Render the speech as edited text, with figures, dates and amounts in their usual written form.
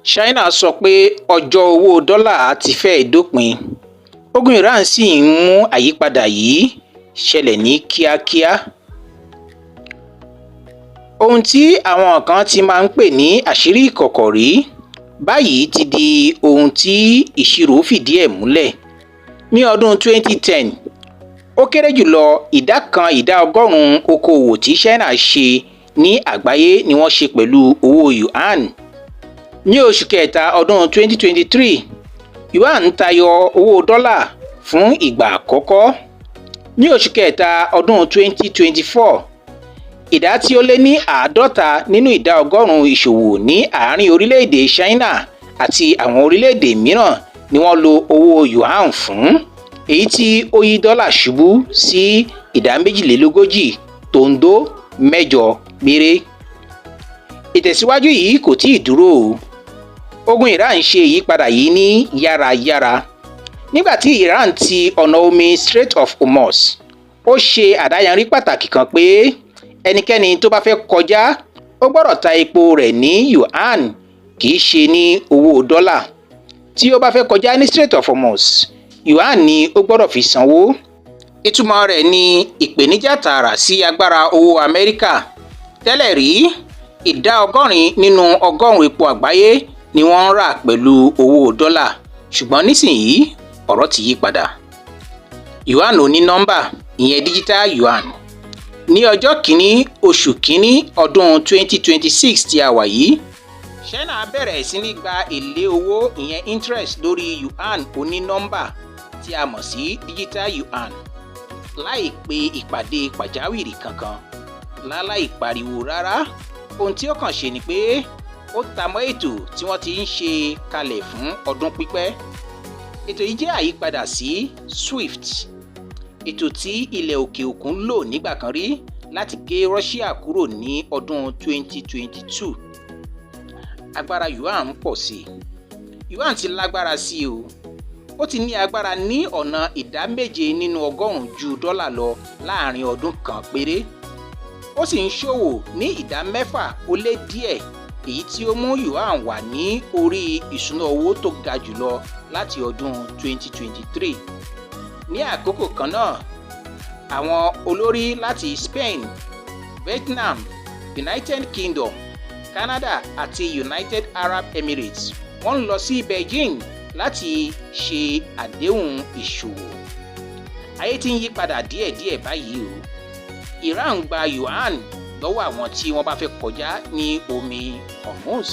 China sọ pé ọjọ́ owó dọ́là ti fẹ́ẹ̀ dópin. Ogun Iran sì ń mú àyípadà yìí ṣẹlẹ̀ ní kíákíá. Ohun tí àwọn kan ti máa ń pè ní àṣírí ìkọ̀kọ̀ rí báyìí ti di ohun tí ìṣirò fìdí ẹ̀ múlẹ̀. Ní ọdún 2010, ó kéré jùlọ ìdá 100 okòwò tí China ṣe ní àgbáyé ni wọ́n ṣe pẹ̀lú owó yuan. Ní oṣù kẹta ọdún 2023, yuan tayọ owó dọ́là fún ìgbà àkọ́kọ́. Ní oṣù kẹta ọdún 2024, ìdá tí ó lé ní 50 nínú ìdá 100 ìṣòwò ní àárín orílẹ̀-èdè China àti àwọn orílẹ̀-èdè mìíràn ni wọ́n lo owó yuan fún, èyí tí ó yí dọ́là ṣubú sí ìdá 42.8 péré. Ìtẹ̀síwájú yìí kò tíì dúró o. Ogun Iran ṣe ìyípadà yìí ní yárayára. Nígbà tí Iran ti ọ̀nà omi Strait of Hormuz, ó ṣe àdáyanrí pàtàkì kan pé ẹnikẹ́ni tó bá fẹ́ kọjá ó gbọ́dọ̀ ta epo rẹ̀ ní yuan kì í ṣe ní owó dọ́là. Tí ó bá fẹ́ kọjá ní Strait of Hormuz, yuan ni ó gbọ́dọ̀ fi sanwó. Ìtumọ̀ rẹ̀ ni ìpèníjà tààrà sí agbára owó Amẹ́ríkà. Tẹ́lẹ̀ rí, ìdá 80 nínú 100 epo àgbáyé ni wọ́n ń rà pẹ̀lú owó dọ́là, ṣùgbọ́n nísìnyí ọ̀rọ̀ ti yí padà. Yuan oní nọ́mbà, ìyẹn digital yuan. Ní ọjọ́ kìíní oṣù kìíní ọdún 2026 tí a wà yìí, China bẹ̀rẹ̀ sí ní gba èlé owó ìyẹn interest lórí yuan oní nọ́mbà tí a mọ̀ sí digital yuan láì pe ìpàdé pàjáwìrì kankan, láláì pariwo rárá. Ohun tí ó kàn ṣe ni pé ó ta mọ́ ètò tí wọ́n ti ń ṣe kalẹ̀ fún ọdún pípẹ́. Ètò yìí jẹ́ àyípadà sí SWIFT, ètò tí ilẹ̀ òkè òkun lò nígbà kan rí láti gé Russia kúrò ní ọdún 2022. Agbára yuan ń pọ̀ sí i. Yuan ti lágbára sí i o. Ó ti ní agbára ní ọ̀nà ìdá 7 nínú 100 ju dọ́là lọ láàrin ọdún kan péré. Ó sì ń ṣòwò ní ìdá 6 ó lé díẹ̀, èyí tí ó mú yuan wà ní orí ìṣúná owó tó ga jùlọ láti ọdún 2023. Ní àkókò kan náà, àwọn olórí láti Spain, Vietnam, United Kingdom, Canada àti United Arab Emirates wọ́n ń lọ sí Beijing láti ṣe àdéhùn ìṣòwò. Ayé ti ń yí padà díẹ̀díẹ̀ báyìí o. Iran gba yuan lọ́wọ́ àwọn tí wọ́n bá fẹ́ kọjá ní omi Hormuz.